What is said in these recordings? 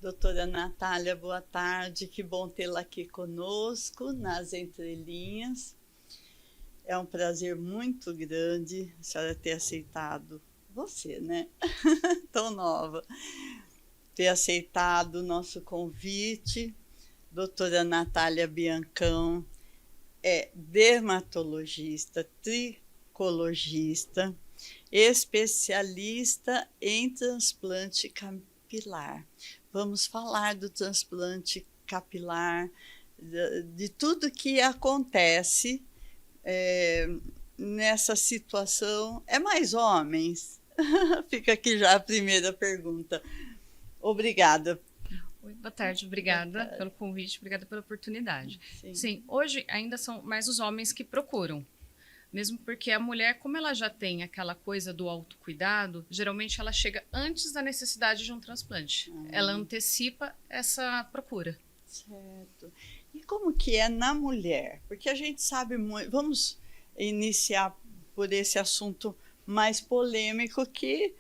Doutora Natália, boa tarde. Que bom tê-la aqui conosco nas entrelinhas. É um prazer muito grande a senhora ter aceitado, você, né? Tão nova, ter aceitado o nosso convite. Doutora Natália Biancão é dermatologista, tricologista, especialista em transplante capilar. Vamos falar do transplante capilar, de tudo que acontece nessa situação. É mais homens? Fica aqui já a primeira pergunta. Obrigada. Oi, boa tarde, obrigada pelo convite, obrigada pela oportunidade. Sim, hoje ainda são mais os homens que procuram, mesmo porque a mulher, como ela já tem aquela coisa do autocuidado, geralmente ela chega antes da necessidade de um transplante. Ela antecipa essa procura. Certo. E como que é na mulher? Porque a gente sabe muito. Vamos iniciar por esse assunto mais polêmico que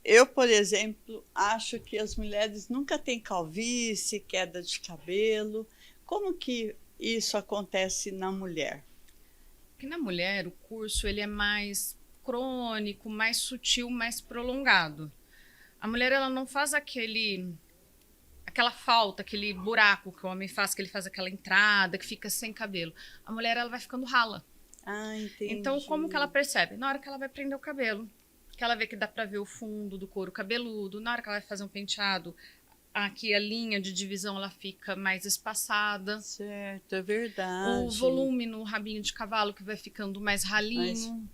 eu, por exemplo, acho que as mulheres nunca têm calvície, queda de cabelo. Como que isso acontece na mulher? Porque na mulher o curso ele é mais crônico, mais sutil, mais prolongado. A mulher ela não faz aquela falta, aquele buraco que o homem faz, que ele faz aquela entrada, que fica sem cabelo. A mulher ela vai ficando rala. Ah, entendi. Então como que ela percebe? Na hora que ela vai prender o cabelo, que ela vê que dá para ver o fundo do couro cabeludo, na hora que ela vai fazer um penteado, aqui a linha de divisão ela fica mais espaçada. Certo, é verdade. O volume no rabinho de cavalo que vai ficando mais ralinho.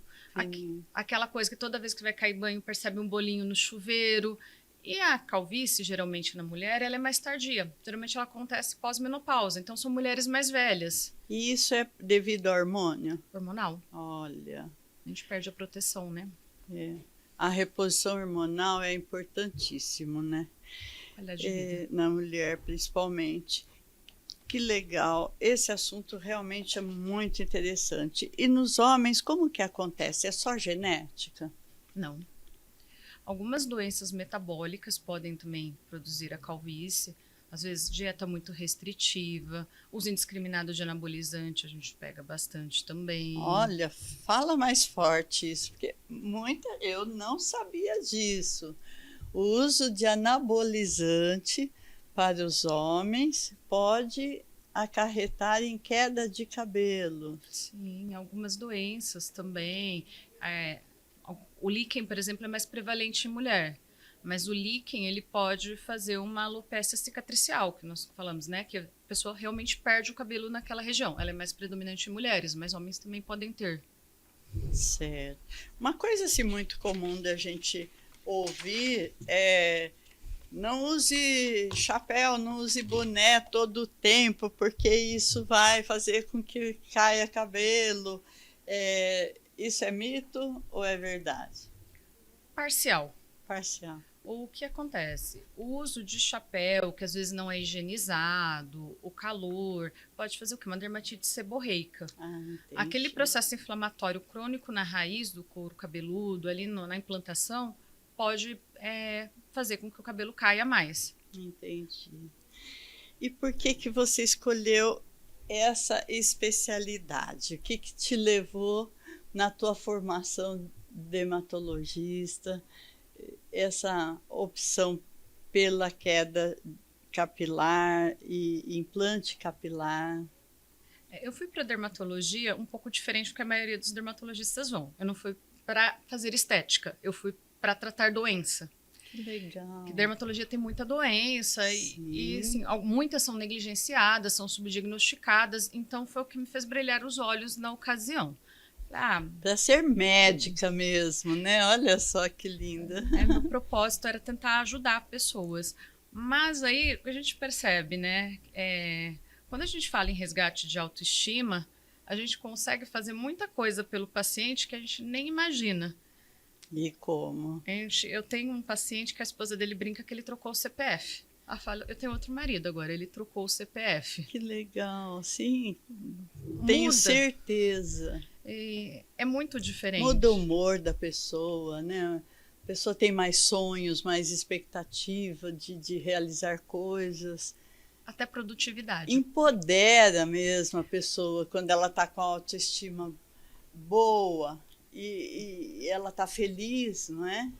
Aquela coisa que toda vez que vai cair banho percebe um bolinho no chuveiro. E a calvície, geralmente na mulher, ela é mais tardia. Geralmente ela acontece pós-menopausa. Então são mulheres mais velhas. E isso é devido ao hormônio? Hormonal. Olha. A gente perde a proteção, né? É. A reposição hormonal é importantíssimo, né? Na mulher, principalmente. Que legal. Esse assunto realmente é muito interessante. E nos homens, como que acontece? É só genética? Não. Algumas doenças metabólicas podem também produzir a calvície. Às vezes, dieta muito restritiva, uso indiscriminado de anabolizante, a gente pega bastante também. Olha, fala mais forte isso, porque eu não sabia disso. O uso de anabolizante para os homens pode acarretar em queda de cabelo. Sim, algumas doenças também. O líquen, por exemplo, é mais prevalente em mulher. Mas o líquen, ele pode fazer uma alopecia cicatricial, que nós falamos, né? Que a pessoa realmente perde o cabelo naquela região. Ela é mais predominante em mulheres, mas homens também podem ter. Certo. Uma coisa assim muito comum da gente ouvir é: não use chapéu, não use boné todo o tempo, porque isso vai fazer com que caia cabelo. Isso é mito ou é verdade? Parcial. Parcial. O que acontece? O uso de chapéu, que às vezes não é higienizado, o calor, pode fazer o quê? Uma dermatite seborreica. Aquele processo inflamatório crônico na raiz do couro cabeludo, ali na implantação, pode fazer com que o cabelo caia mais. Entendi. E por que você escolheu essa especialidade? O que te levou na tua formação dermatologista, essa opção pela queda capilar e implante capilar? Eu fui para dermatologia um pouco diferente do que a maioria dos dermatologistas vão. Eu não fui para fazer estética, eu fui para tratar doença. Que legal. Porque dermatologia tem muita doença e assim, muitas são negligenciadas, são subdiagnosticadas, então foi o que me fez brilhar os olhos na ocasião. Para ser médica mesmo, né? Olha só que linda. Meu propósito era tentar ajudar pessoas. Mas aí a gente percebe, né? Quando a gente fala em resgate de autoestima, a gente consegue fazer muita coisa pelo paciente que a gente nem imagina. E como? Eu tenho um paciente que a esposa dele brinca que ele trocou o CPF. Ela fala, eu tenho outro marido agora, ele trocou o CPF. Que legal, sim. Tenho certeza. É muito diferente. Muda o humor da pessoa, né? A pessoa tem mais sonhos, mais expectativa de realizar coisas. Até produtividade. Empodera mesmo a pessoa quando ela está com a autoestima boa e ela está feliz, não é?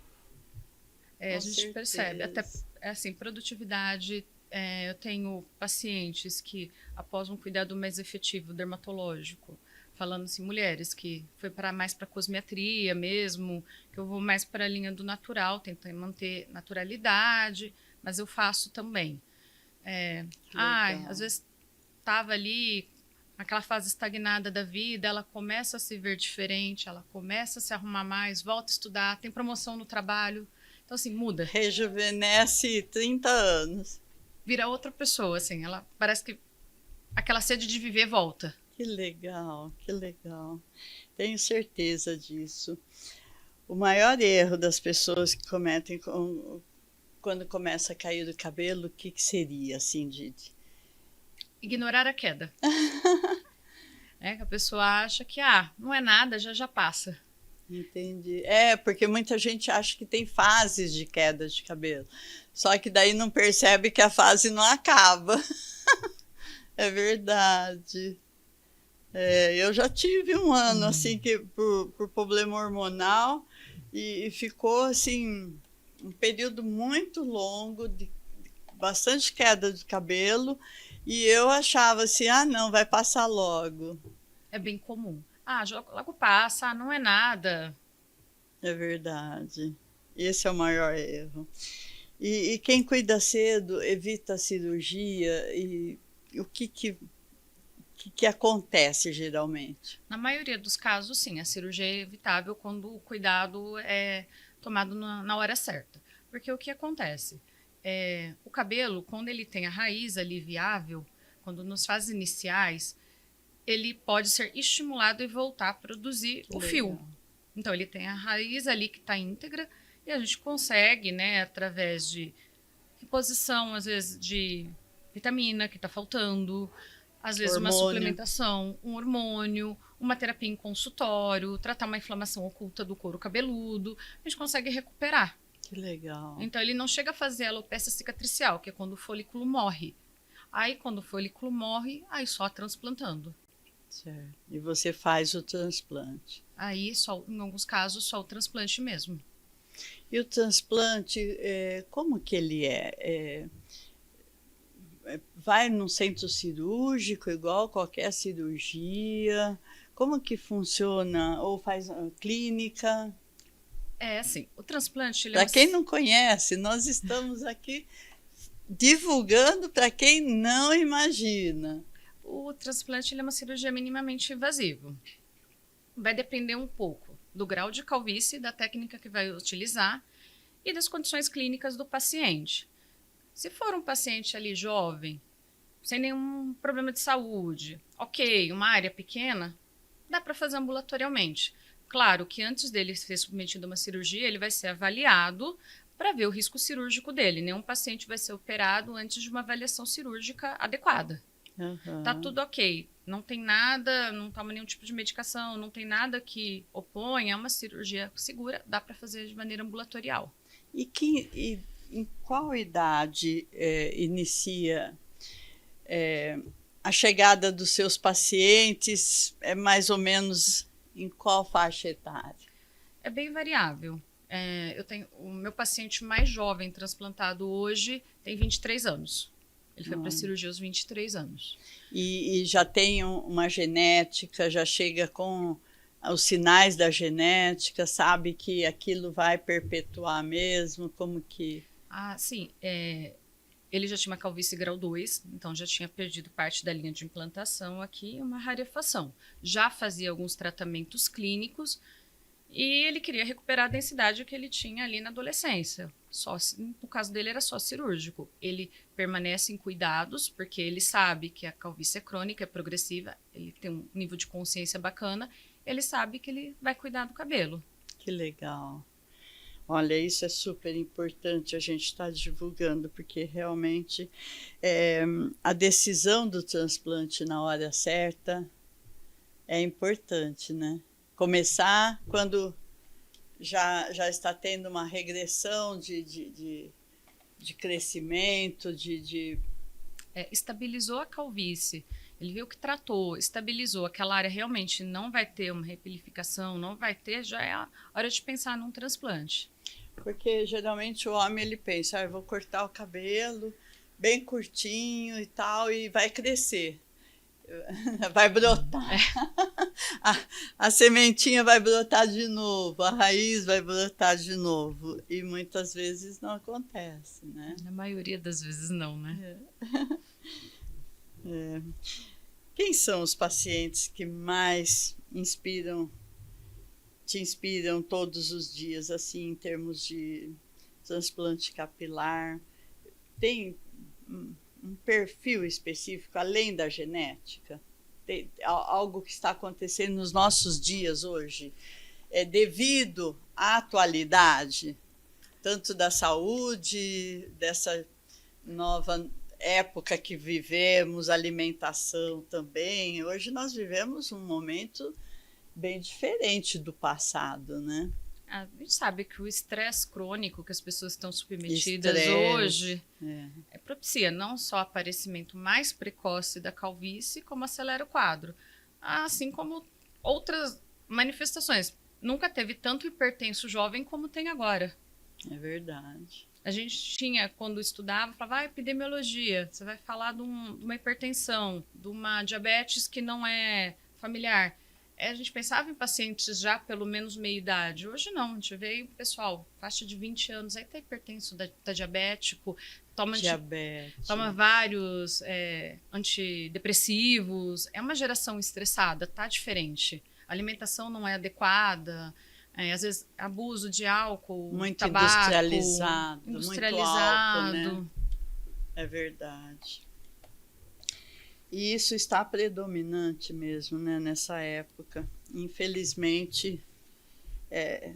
A gente percebe, até assim, produtividade. Eu tenho pacientes que, após um cuidado mais efetivo dermatológico, falando assim, mulheres que foi mais para cosmetria mesmo, que eu vou mais para a linha do natural, tento manter naturalidade, mas eu faço também. Às vezes estava ali naquela fase estagnada da vida, ela começa a se ver diferente, ela começa a se arrumar mais, volta a estudar, tem promoção no trabalho. Então, assim, muda. Rejuvenesce 30 anos. Vira outra pessoa, assim, ela parece que aquela sede de viver volta. Que legal, que legal. Tenho certeza disso. O maior erro das pessoas que cometem quando começa a cair do cabelo, o que seria, assim, Ignorar a queda. Que a pessoa acha que, não é nada, já passa. Entendi. Porque muita gente acha que tem fases de queda de cabelo. Só que daí não percebe que a fase não acaba. É verdade. Eu já tive um ano assim que por problema hormonal e ficou assim um período muito longo de bastante queda de cabelo e eu achava assim, não, vai passar logo. É bem comum. Logo passa, não é nada. É verdade. Esse é o maior erro. E quem cuida cedo evita a cirurgia e o que acontece geralmente? Na maioria dos casos, sim, a cirurgia é evitável quando o cuidado é tomado na hora certa. Porque o que acontece? O cabelo, quando ele tem a raiz ali viável, quando nas fases iniciais, ele pode ser estimulado e voltar a produzir o fio. Então, ele tem a raiz ali que está íntegra e a gente consegue, né, através de reposição, às vezes de vitamina que está faltando, às vezes uma suplementação, um hormônio, uma terapia em consultório, tratar uma inflamação oculta do couro cabeludo, a gente consegue recuperar. Que legal. Então, ele não chega a fazer a alopecia cicatricial, que é quando o folículo morre. Aí, quando o folículo morre, aí só transplantando. Certo. E você faz o transplante? Aí, em alguns casos, só o transplante mesmo. E o transplante, como que ele é? Vai num centro cirúrgico, igual qualquer cirurgia? Como que funciona? Ou faz clínica? Assim, o transplante... Para quem não conhece, nós estamos aqui divulgando para quem não imagina. O transplante é uma cirurgia minimamente invasiva. Vai depender um pouco do grau de calvície, da técnica que vai utilizar e das condições clínicas do paciente. Se for um paciente ali jovem, sem nenhum problema de saúde, ok, uma área pequena, dá para fazer ambulatorialmente. Claro que antes dele ser submetido a uma cirurgia, ele vai ser avaliado para ver o risco cirúrgico dele. Nenhum paciente vai ser operado antes de uma avaliação cirúrgica adequada. Tá tudo ok, não tem nada, não toma nenhum tipo de medicação, não tem nada que oponha a uma cirurgia segura, dá para fazer de maneira ambulatorial. E em qual idade inicia a chegada dos seus pacientes? É mais ou menos em qual faixa etária? É bem variável. Eu tenho o meu paciente mais jovem transplantado hoje tem 23 anos. Ele foi para a cirurgia aos 23 anos. E já tem uma genética, já chega com os sinais da genética, sabe que aquilo vai perpetuar mesmo? Como que... Sim. Ele já tinha uma calvície grau 2, então já tinha perdido parte da linha de implantação aqui, uma rarefação. Já fazia alguns tratamentos clínicos e ele queria recuperar a densidade que ele tinha ali na adolescência. No caso dele era só cirúrgico. Ele permanece em cuidados, porque ele sabe que a calvície é crônica, é progressiva, ele tem um nível de consciência bacana, ele sabe que ele vai cuidar do cabelo. Que legal. Olha, isso é super importante a gente estar divulgando, porque realmente a decisão do transplante na hora certa é importante, né? Começar quando já está tendo uma regressão de crescimento, estabilizou a calvície. Ele viu que tratou, estabilizou, aquela área realmente não vai ter uma repelificação, não vai ter, já é a hora de pensar num transplante. Porque geralmente o homem ele pensa, eu vou cortar o cabelo bem curtinho e tal, e vai crescer. Vai brotar. A sementinha vai brotar de novo, a raiz vai brotar de novo. E muitas vezes não acontece, né? Na maioria das vezes não, né? Quem são os pacientes que mais te inspiram todos os dias, assim, em termos de transplante capilar? Tem um perfil específico, além da genética? Tem algo que está acontecendo nos nossos dias hoje, devido à atualidade, tanto da saúde, dessa nova época que vivemos, alimentação também. Hoje nós vivemos um momento bem diferente do passado, né? A gente sabe que o estresse crônico que as pessoas estão submetidas hoje propicia não só o aparecimento mais precoce da calvície, como acelera o quadro, assim como outras manifestações. Nunca teve tanto hipertenso jovem como tem agora. É verdade. A gente tinha, quando estudava, falava, epidemiologia, você vai falar de uma hipertensão, de uma diabetes que não é familiar. A gente pensava em pacientes já pelo menos meia-idade. Hoje não, a gente vê o pessoal, faixa de 20 anos, aí tá hipertenso, tá diabético, toma vários antidepressivos. É uma geração estressada, tá diferente. A alimentação não é adequada, às vezes abuso de álcool, muito tabaco, industrializado, muito álcool, né? É verdade. E isso está predominante mesmo, né, nessa época. Infelizmente, é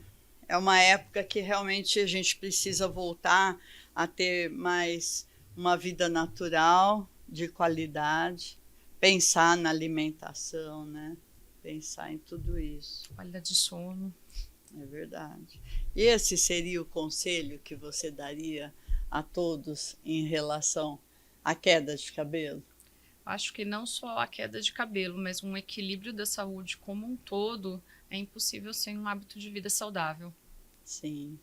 uma época que realmente a gente precisa voltar a ter mais uma vida natural, de qualidade, pensar na alimentação, né? Pensar em tudo isso. Qualidade de sono. É verdade. E esse seria o conselho que você daria a todos em relação à queda de cabelo? Acho que não só a queda de cabelo, mas um equilíbrio da saúde como um todo é impossível sem um hábito de vida saudável. Sim.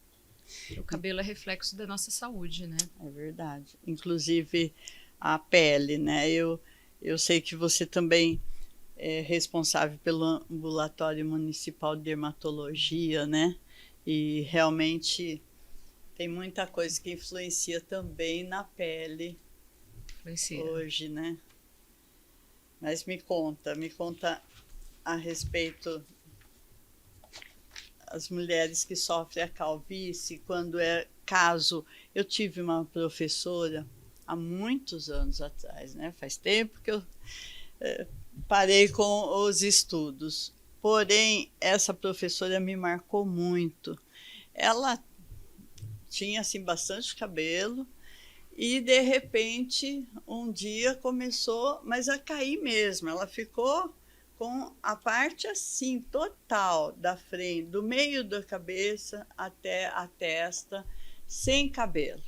O cabelo é reflexo da nossa saúde, né? É verdade. Inclusive a pele, né? Eu sei que você também é responsável pelo Ambulatório Municipal de Dermatologia, né? E realmente tem muita coisa que influencia também na pele hoje, né? Mas me conta a respeito das mulheres que sofrem a calvície, quando é caso. Eu tive uma professora há muitos anos atrás, né? Faz tempo que eu parei com os estudos. Porém, essa professora me marcou muito. Ela tinha assim bastante cabelo e de repente um dia começou, mas a cair mesmo. Ela ficou com a parte assim total da frente, do meio da cabeça até a testa, sem cabelo.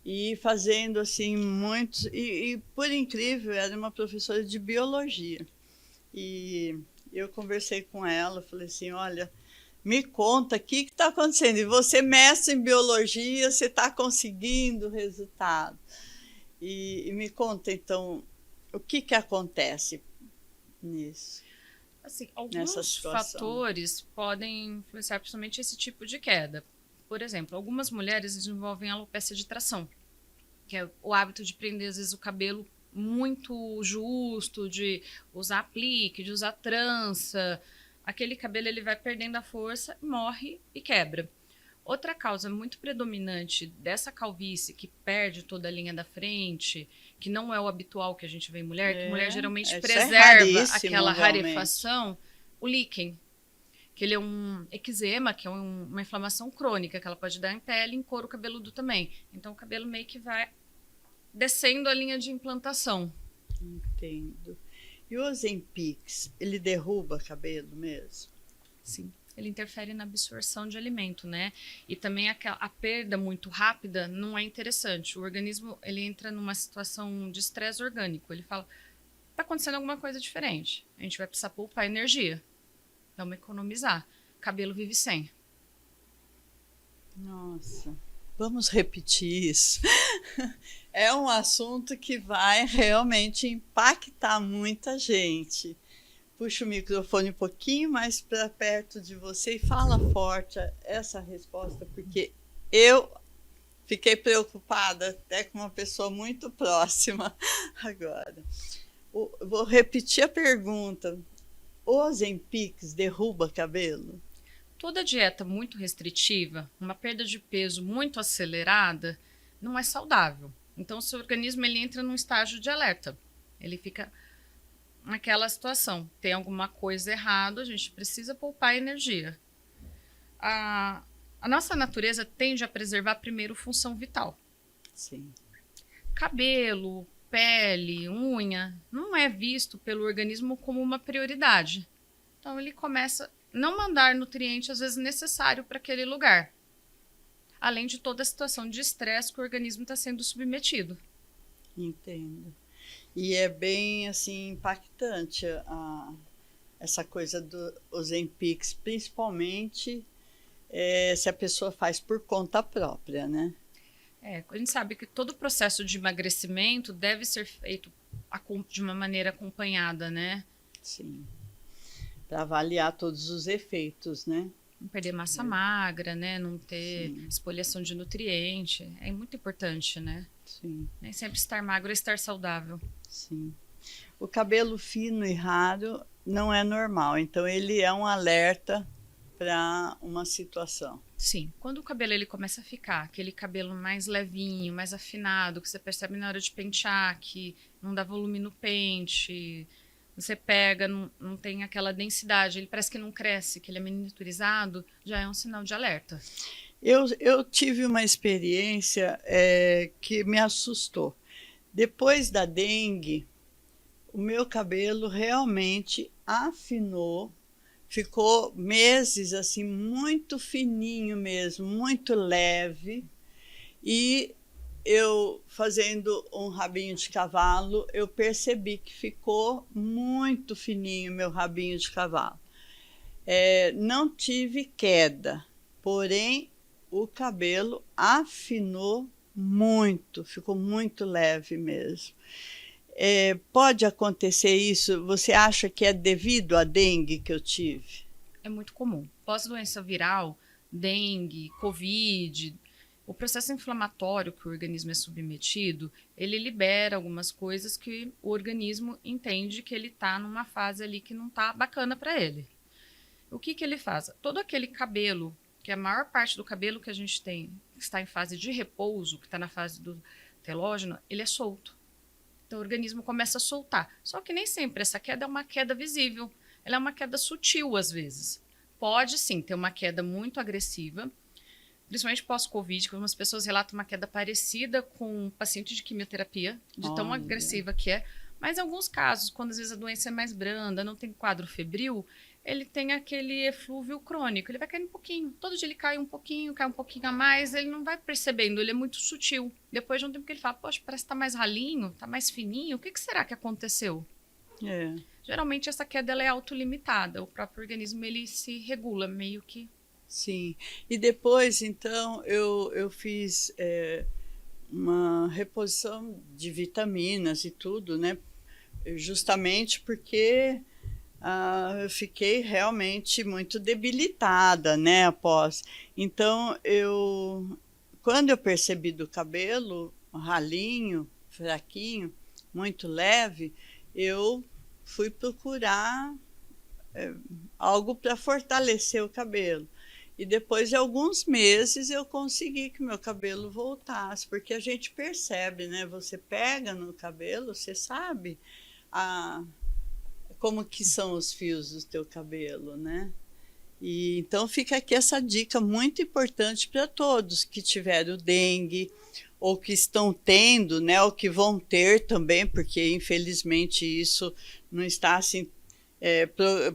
E fazendo assim muitos, e por incrível, era uma professora de biologia. E eu conversei com ela, falei assim, olha, me conta o que está acontecendo. E você, mestre em biologia, você está conseguindo resultado. E me conta, então, o que acontece nisso? Assim, alguns fatores podem influenciar principalmente esse tipo de queda. Por exemplo, algumas mulheres desenvolvem alopecia de tração, que é o hábito de prender, às vezes, o cabelo muito justo, de usar aplique, de usar trança. Aquele cabelo ele vai perdendo a força, morre e quebra. Outra causa muito predominante dessa calvície, que perde toda a linha da frente, que não é o habitual que a gente vê em mulher, que mulher geralmente preserva aquela rarefação, o líquen, que ele é um eczema, que é uma inflamação crônica, que ela pode dar em pele e em couro cabeludo também. Então o cabelo meio que vai descendo a linha de implantação. Entendo. E o Ozempic, ele derruba cabelo mesmo? Sim. ele interfere na absorção de alimento, né? E também a perda muito rápida não é interessante. O organismo, ele entra numa situação de estresse orgânico. Ele fala, tá acontecendo alguma coisa diferente. A gente vai precisar poupar energia. Vamos economizar. Cabelo vive sem. Nossa, vamos repetir isso. É um assunto que vai realmente impactar muita gente. Puxa o microfone um pouquinho mais para perto de você e fala forte essa resposta, porque eu fiquei preocupada até com uma pessoa muito próxima agora. Vou repetir a pergunta. O Ozempic derruba cabelo? Toda dieta muito restritiva, uma perda de peso muito acelerada, não é saudável. Então, o seu organismo ele entra num estágio de alerta. Ele fica naquela situação. Tem alguma coisa errada, a gente precisa poupar energia. A nossa natureza tende a preservar primeiro função vital. Sim. Cabelo, pele, unha, não é visto pelo organismo como uma prioridade. Então, ele começa não mandar nutriente, às vezes, necessário para aquele lugar. Além de toda a situação de estresse que o organismo está sendo submetido. Entendo. E é bem, assim, impactante essa coisa do Ozempic, principalmente se a pessoa faz por conta própria, né? A gente sabe que todo o processo de emagrecimento deve ser feito de uma maneira acompanhada, né? Sim. Para avaliar todos os efeitos, né? Não perder massa magra, né? Não ter espoliação de nutriente. É muito importante, né? Sim. Nem sempre estar magro é estar saudável. Sim. O cabelo fino e raro não é normal, então ele é um alerta para uma situação. Sim. Quando o cabelo ele começa a ficar aquele cabelo mais levinho, mais afinado, que você percebe na hora de pentear, que não dá volume no pente... Você pega, não tem aquela densidade, ele parece que não cresce, que ele é miniaturizado, já é um sinal de alerta. Eu tive uma experiência que me assustou. Depois da dengue, o meu cabelo realmente afinou, ficou meses assim, muito fininho mesmo, muito leve, e eu fazendo um rabinho de cavalo, eu percebi que ficou muito fininho meu rabinho de cavalo. Não tive queda, porém o cabelo afinou muito, ficou muito leve mesmo. Pode acontecer isso? Você acha que é devido à dengue que eu tive? É muito comum. Pós-doença viral, dengue, covid... O processo inflamatório que o organismo é submetido, ele libera algumas coisas que o organismo entende que ele está numa fase ali que não está bacana para ele. O que ele faz? Todo aquele cabelo, que a maior parte do cabelo que a gente tem está em fase de repouso, que está na fase do telógeno, ele é solto. Então o organismo começa a soltar. Só que nem sempre essa queda é uma queda visível. Ela é uma queda sutil às vezes. Pode sim ter uma queda muito agressiva, principalmente pós-Covid, que algumas pessoas relatam uma queda parecida com um paciente de quimioterapia, de tão agressiva que é. Mas em alguns casos, quando às vezes a doença é mais branda, não tem quadro febril, ele tem aquele eflúvio crônico, ele vai caindo um pouquinho. Todo dia ele cai um pouquinho a mais, ele não vai percebendo, ele é muito sutil. Depois de um tempo que ele fala, poxa, parece que tá mais ralinho, tá mais fininho, o que será que aconteceu? Geralmente essa queda ela é autolimitada, o próprio organismo ele se regula meio que. Sim, e depois, então, eu fiz uma reposição de vitaminas e tudo, né? Justamente porque eu fiquei realmente muito debilitada, né, após. Então, quando eu percebi do cabelo ralinho, fraquinho, muito leve, eu fui procurar algo para fortalecer o cabelo. E depois de alguns meses eu consegui que meu cabelo voltasse, porque a gente percebe, né? Você pega no cabelo, você sabe como que são os fios do teu cabelo, né? E então fica aqui essa dica muito importante para todos que tiveram dengue ou que estão tendo, né? Ou que vão ter também, porque infelizmente isso não está assim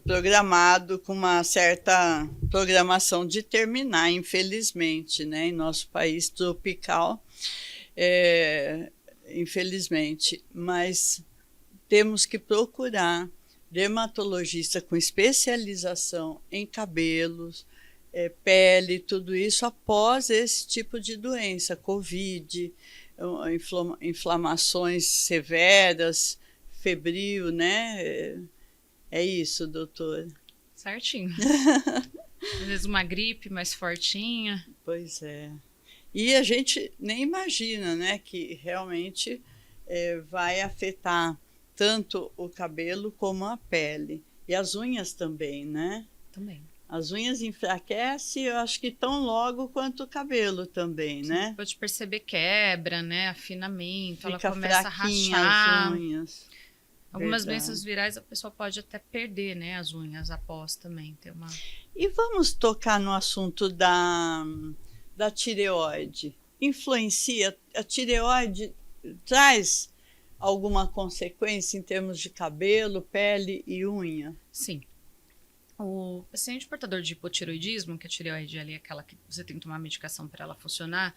programado com uma certa programação de terminar, infelizmente, né? Em nosso país tropical, infelizmente. Mas temos que procurar dermatologista com especialização em cabelos, pele, tudo isso após esse tipo de doença, COVID, inflamações severas, febril, né? É isso, doutor. Certinho. Às vezes uma gripe mais fortinha. Pois é. E a gente nem imagina, né, que realmente vai afetar tanto o cabelo como a pele. E as unhas também, né? Também. As unhas enfraquecem, eu acho que tão logo quanto o cabelo também, Sim, né? pode perceber quebra, né? Afinamento, Fica ela começa a fraquinha rachar. as unhas. Algumas Verdade. doenças virais a pessoa pode até perder, né? As unhas após também ter uma... E vamos tocar no assunto da tireoide. Influencia, a tireoide traz alguma consequência em termos de cabelo, pele e unha? Sim. O paciente portador de hipotireoidismo, que a tireoide ali é aquela que você tem que tomar medicação para ela funcionar,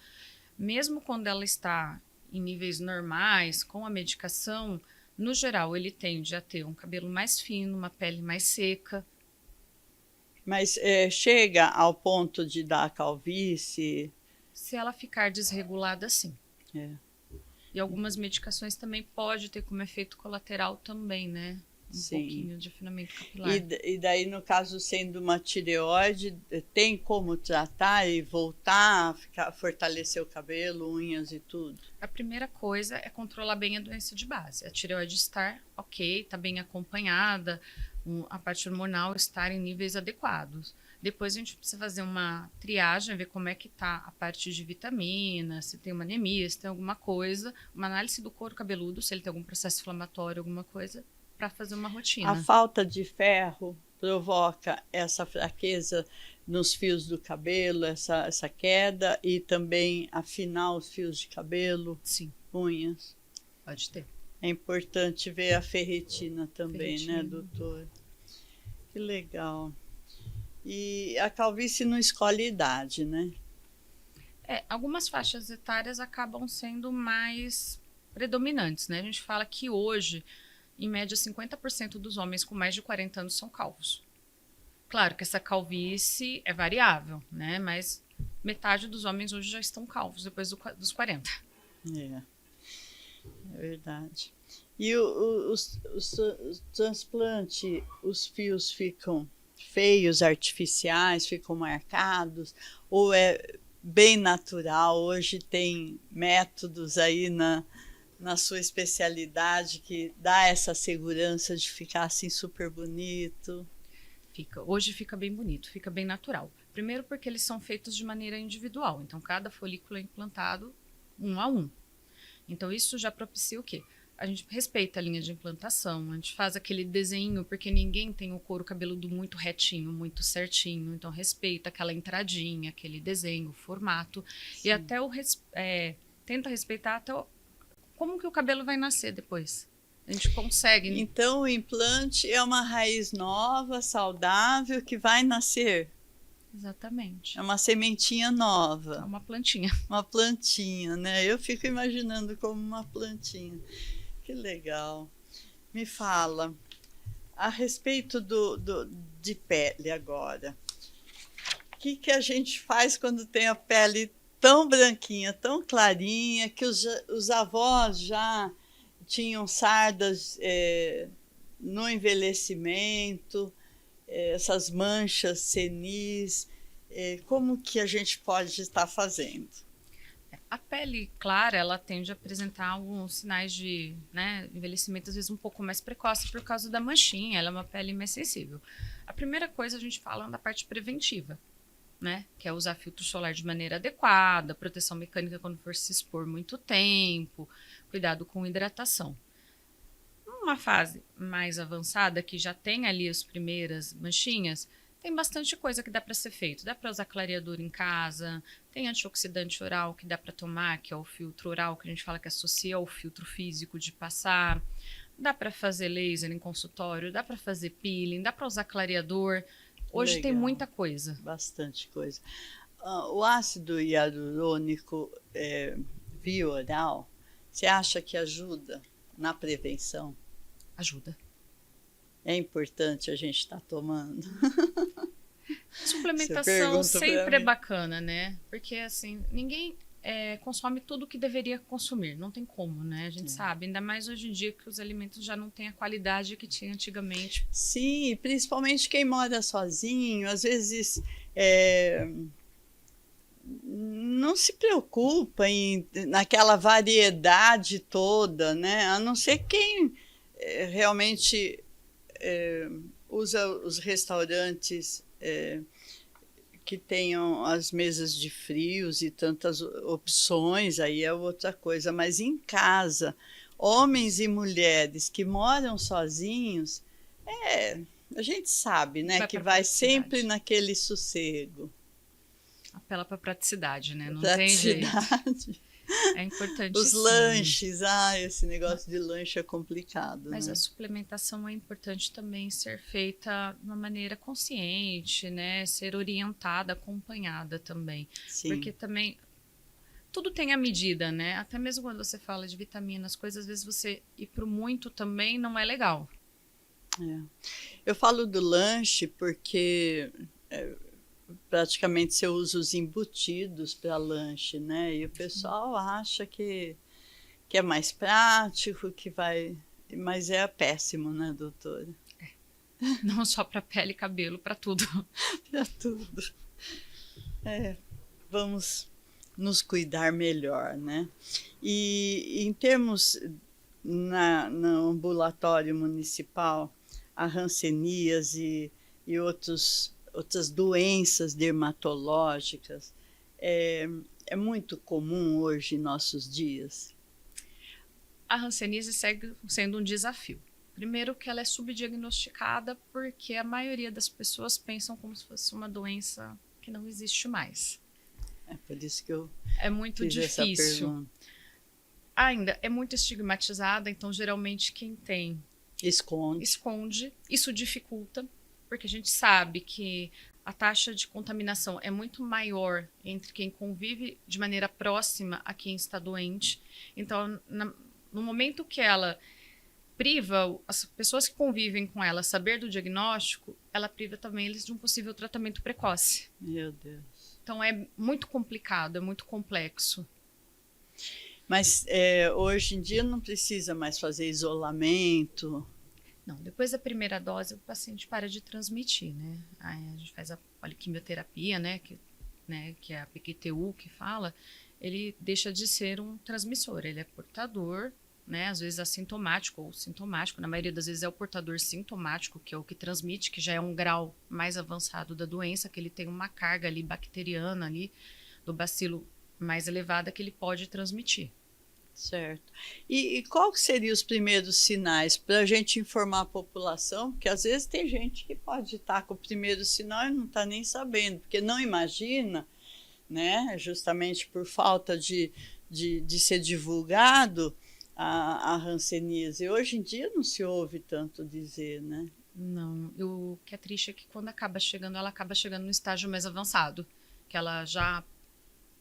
mesmo quando ela está em níveis normais, com a medicação, no geral ele tende a ter um cabelo mais fino, uma pele mais seca. Mas chega ao ponto de dar calvície? Se ela ficar desregulada, sim. É. E algumas medicações também pode ter como efeito colateral também, né? Pouquinho de afinamento capilar. E daí, no caso, sendo uma tireoide, tem como tratar e voltar a fortalecer o cabelo, unhas e tudo? A primeira coisa é controlar bem a doença de base. A tireoide estar ok, está bem acompanhada, a parte hormonal estar em níveis adequados. Depois a gente precisa fazer uma triagem, ver como é que está a parte de vitamina, se tem uma anemia, se tem alguma coisa, uma análise do couro cabeludo, se ele tem algum processo inflamatório, alguma coisa, para fazer uma rotina. A falta de ferro provoca essa fraqueza nos fios do cabelo, essa queda, e também afinar os fios de cabelo, sim, unhas. Pode ter. É importante ver a ferritina também, né, doutor? Que legal. E a calvície não escolhe idade, né? Algumas faixas etárias acabam sendo mais predominantes, né? A gente fala que hoje, em média, 50% dos homens com mais de 40 anos são calvos. Claro que essa calvície é variável, né? Mas metade dos homens hoje já estão calvos depois dos 40. É verdade. E o transplante, os fios ficam feios, artificiais, ficam marcados, ou é bem natural? Hoje tem métodos aí na sua especialidade que dá essa segurança de ficar assim super bonito? Hoje fica bem bonito, fica bem natural. Primeiro porque eles são feitos de maneira individual, então cada folículo é implantado um a um. Então isso já propicia o quê? A gente respeita a linha de implantação, a gente faz aquele desenho, porque ninguém tem o couro cabeludo muito retinho, muito certinho, então respeita aquela entradinha, aquele desenho, o formato, sim, e até tenta respeitar até como que o cabelo vai nascer depois. A gente consegue. Então o implante é uma raiz nova, saudável, que vai nascer. Exatamente. É uma sementinha nova. É uma plantinha. Uma plantinha, né? Eu fico imaginando como uma plantinha. Que legal. Me fala, a respeito de pele agora. O que a gente faz quando tem a pele tão branquinha, tão clarinha, que os avós já tinham sardas no envelhecimento, essas manchas senis, como que a gente pode estar fazendo? A pele clara, ela tende a apresentar alguns sinais de envelhecimento, às vezes um pouco mais precoce por causa da manchinha, ela é uma pele mais sensível. A primeira coisa a gente fala da parte preventiva, né? Que é usar filtro solar de maneira adequada, proteção mecânica quando for se expor muito tempo, cuidado com hidratação. Numa fase mais avançada, que já tem ali as primeiras manchinhas, tem bastante coisa que dá para ser feito. Dá para usar clareador em casa, tem antioxidante oral que dá para tomar, que é o filtro oral, que a gente fala que associa ao filtro físico de passar. Dá para fazer laser em consultório, dá para fazer peeling, dá para usar clareador. Hoje Legal. tem muita coisa. Bastante coisa. O ácido hialurônico via oral, você acha que ajuda na prevenção? Ajuda. É importante a gente estar tomando? Suplementação sempre é bacana, né? Porque, assim, ninguém consome tudo que deveria consumir. Não tem como, né? A gente sabe. Ainda mais hoje em dia que os alimentos já não têm a qualidade que tinha antigamente. Sim, principalmente quem mora sozinho. Às vezes não se preocupa naquela variedade toda, né? A não ser quem realmente usa os restaurantes que tenham as mesas de frios e tantas opções, aí é outra coisa. Mas em casa, homens e mulheres que moram sozinhos, a gente sabe, né, que vai sempre naquele sossego. Apela para praticidade, né? Não praticidade. Tem jeito. É importante. Os lanches, esse negócio de lanche é complicado. Mas né? A suplementação é importante também ser feita de uma maneira consciente, né? Ser orientada, acompanhada também. Sim. Porque também tudo tem a medida, né? Até mesmo quando você fala de vitaminas, coisas, às vezes você ir pro muito também não é legal. Eu falo do lanche porque praticamente você usa os embutidos para lanche, né? E o pessoal acha que é mais prático, que vai... Mas é péssimo, né, doutora? Não só para pele e cabelo, para tudo. Para tudo. Vamos nos cuidar melhor, né? E em termos no ambulatório municipal, a hanseníase e outras doenças dermatológicas é muito comum hoje em nossos dias? A hanseníase segue sendo um desafio. Primeiro que ela é subdiagnosticada porque a maioria das pessoas pensam como se fosse uma doença que não existe mais. É por isso que eu muito fiz difícil. Essa pergunta. Ainda é muito estigmatizada, então geralmente quem tem esconde. Isso dificulta, porque a gente sabe que a taxa de contaminação é muito maior entre quem convive de maneira próxima a quem está doente. Então, no momento que ela priva as pessoas que convivem com ela saber do diagnóstico, ela priva também eles de um possível tratamento precoce. Meu Deus. Então é muito complicado, é muito complexo. Mas hoje em dia não precisa mais fazer isolamento? Não, depois da primeira dose o paciente para de transmitir, né? Aí a gente faz a poliquimioterapia, né? Que é a PQTU que fala, ele deixa de ser um transmissor, ele é portador, né? Às vezes assintomático ou sintomático, na maioria das vezes é o portador sintomático, que é o que transmite, que já é um grau mais avançado da doença, que ele tem uma carga ali bacteriana ali do bacilo mais elevada que ele pode transmitir. Certo. E qual que seriam os primeiros sinais para a gente informar a população? Porque às vezes tem gente que pode estar com o primeiro sinal e não está nem sabendo, porque não imagina, né? Justamente por falta de ser divulgado a hanseníase. Hoje em dia não se ouve tanto dizer, né? Não, o que é triste é que quando ela acaba chegando no estágio mais avançado, que ela já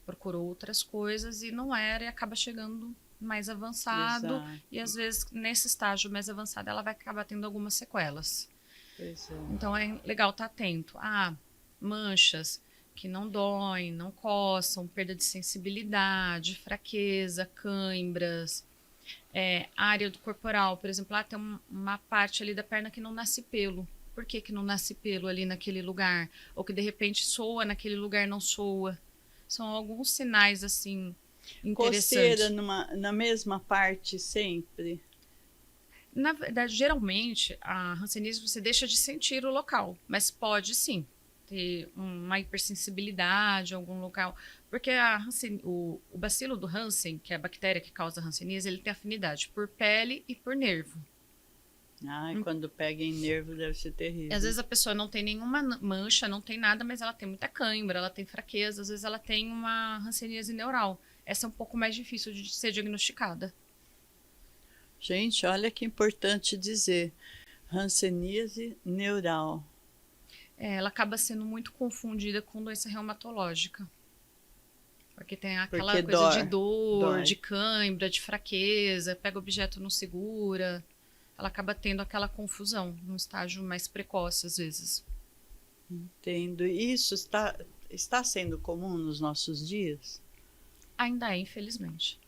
procurou outras coisas e não era, e acaba chegando mais avançado. Exato. E às vezes nesse estágio mais avançado ela vai acabar tendo algumas sequelas. Então é legal estar atento. Manchas que não doem, não coçam, perda de sensibilidade, fraqueza, cãibras, área do corporal, por exemplo, tem uma parte ali da perna que não nasce pelo. Por que não nasce pelo ali naquele lugar? Ou que de repente soa naquele lugar, não soa. São alguns sinais assim interessantes. Coceira na mesma parte sempre? Na verdade, geralmente, a hanseníase você deixa de sentir o local, mas pode sim ter uma hipersensibilidade em algum local, porque o bacilo do Hansen, que é a bactéria que causa a hanseníase, ele tem afinidade por pele e por nervo. E quando pega em nervo deve ser terrível. E às vezes a pessoa não tem nenhuma mancha, não tem nada, mas ela tem muita cãibra, ela tem fraqueza, às vezes ela tem uma hanseníase neural. Essa é um pouco mais difícil de ser diagnosticada. Gente, olha que importante dizer. Hanseníase neural. Ela acaba sendo muito confundida com doença reumatológica. Porque tem aquela Porque coisa de dor, dói. de cãibra, de fraqueza, pega o objeto, não segura. Ela acaba tendo aquela confusão num estágio mais precoce, às vezes. Entendo. Isso está sendo comum nos nossos dias? Ainda é, infelizmente.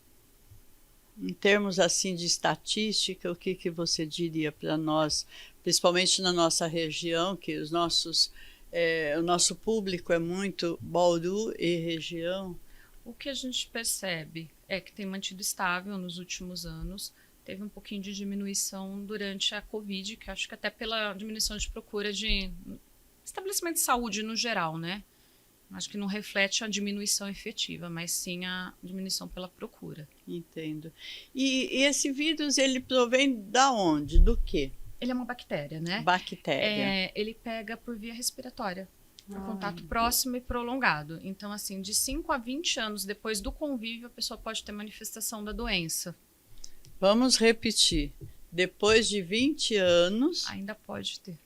Em termos assim de estatística, o que você diria para nós, principalmente na nossa região, que o nosso público é muito Bauru e região? O que a gente percebe é que tem mantido estável nos últimos anos. Teve um pouquinho de diminuição durante a Covid, que acho que até pela diminuição de procura de estabelecimento de saúde no geral, né? Acho que não reflete a diminuição efetiva, mas sim a diminuição pela procura. Entendo. E esse vírus, ele provém da onde? Do quê? Ele é uma bactéria, né? Bactéria. Ele pega por via respiratória, por contato próximo e prolongado. Então, assim, de 5 a 20 anos depois do convívio, a pessoa pode ter manifestação da doença. Vamos repetir. Depois de 20 anos... Ainda pode ter.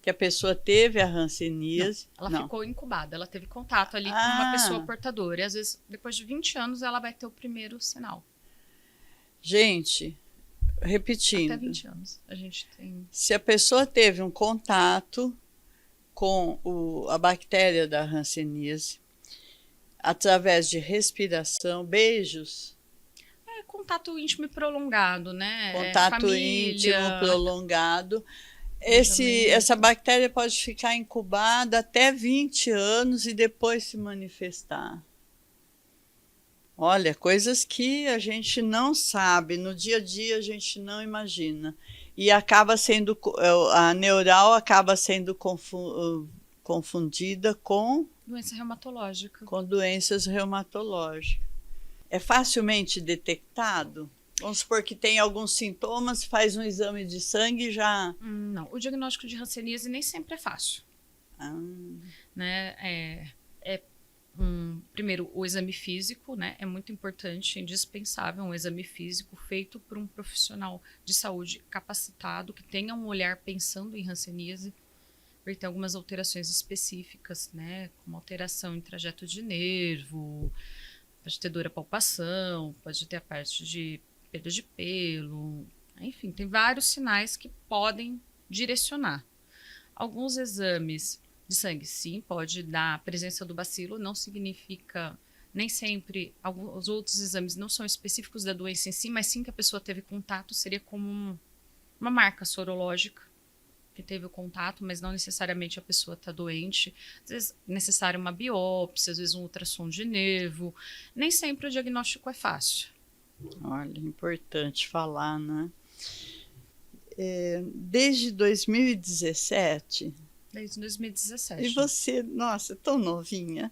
Que a pessoa teve a hanseníase. Ela ficou incubada, ela teve contato ali com uma pessoa portadora. E às vezes, depois de 20 anos, ela vai ter o primeiro sinal. Gente, repetindo. Até 20 anos a gente tem. Se a pessoa teve um contato com a bactéria da hanseníase, através de respiração, beijos. Contato íntimo e prolongado, né? Contato íntimo prolongado. Essa bactéria pode ficar incubada até 20 anos e depois se manifestar. Olha, coisas que a gente não sabe, no dia a dia a gente não imagina. E acaba sendo, a neural acaba sendo confundida com... doença reumatológica. Com doenças reumatológicas. É facilmente detectado? Vamos supor que tem alguns sintomas, faz um exame de sangue e já... Não, o diagnóstico de hanseníase nem sempre é fácil. Né? Primeiro, o exame físico, né? É muito importante, indispensável, um exame físico feito por um profissional de saúde capacitado, que tenha um olhar pensando em hanseníase, porque tem algumas alterações específicas, né? Como alteração em trajeto de nervo, pode ter dor à palpação, pode ter a parte de perda de pelo, enfim, tem vários sinais que podem direcionar. Alguns exames de sangue, sim, pode dar a presença do bacilo, não significa, nem sempre, os outros exames não são específicos da doença em si, mas sim que a pessoa teve contato, seria como uma marca sorológica, que teve o contato, mas não necessariamente a pessoa está doente. Às vezes é necessário uma biópsia, às vezes um ultrassom de nervo. Nem sempre o diagnóstico é fácil. Olha, importante falar, né? Desde 2017... Desde 2017. E você, nossa, tão novinha.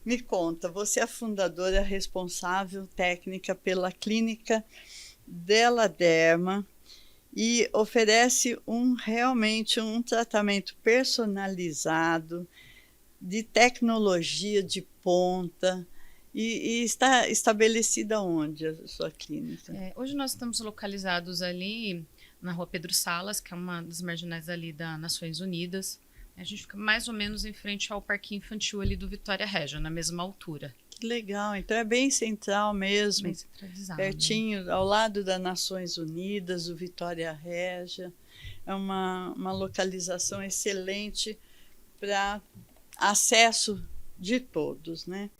Me conta, você é a fundadora responsável técnica pela clínica Della Derma e oferece realmente um tratamento personalizado, de tecnologia de ponta. E está estabelecida onde a sua clínica? Hoje nós estamos localizados ali na Rua Pedro Salas, que é uma das marginais ali das Nações Unidas. A gente fica mais ou menos em frente ao parquinho infantil ali do Vitória Régia, na mesma altura. Que legal, então é bem central mesmo. Bem centralizado. Pertinho, ao lado das Nações Unidas, o Vitória Régia. É uma localização excelente para acesso de todos, né?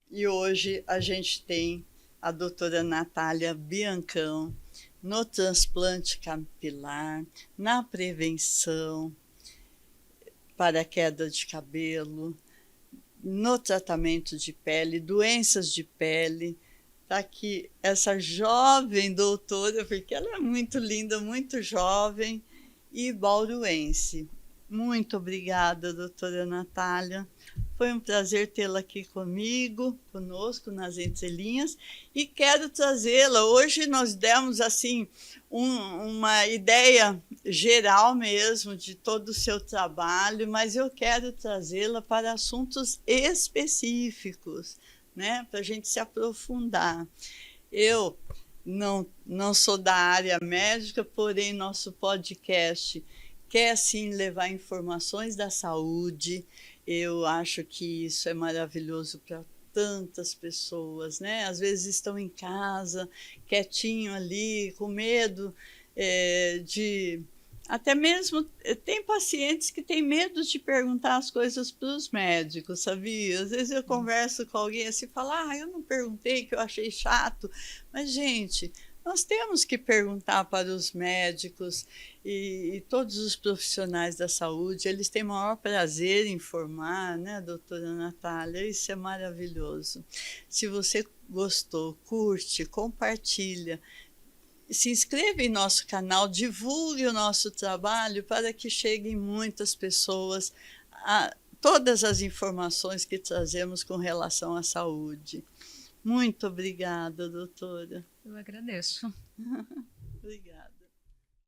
E hoje a gente tem a doutora Natália Biancão no transplante capilar, na prevenção para queda de cabelo, no tratamento de pele, doenças de pele. Está aqui essa jovem doutora, porque ela é muito linda, muito jovem e bauruense. Muito obrigada, doutora Natália. Foi um prazer tê-la aqui conosco nas entrelinhas, e quero trazê-la. Hoje nós demos assim uma ideia geral mesmo de todo o seu trabalho, mas eu quero trazê-la para assuntos específicos, né, para a gente se aprofundar. Eu, não sou da área médica, porém nosso podcast quer sim levar informações da saúde. Eu acho que isso é maravilhoso para tantas pessoas, né? Às vezes estão em casa, quietinho ali, com medo de... Até mesmo tem pacientes que têm medo de perguntar as coisas para os médicos, sabia? Às vezes eu converso com alguém assim e falo, eu não perguntei, que eu achei chato. Mas, gente, nós temos que perguntar para os médicos e todos os profissionais da saúde, eles têm o maior prazer em informar, né, doutora Natália? Isso é maravilhoso. Se você gostou, curte, compartilha, se inscreva em nosso canal, divulgue o nosso trabalho para que cheguem muitas pessoas a todas as informações que trazemos com relação à saúde. Muito obrigada, doutora. Eu agradeço. Obrigada.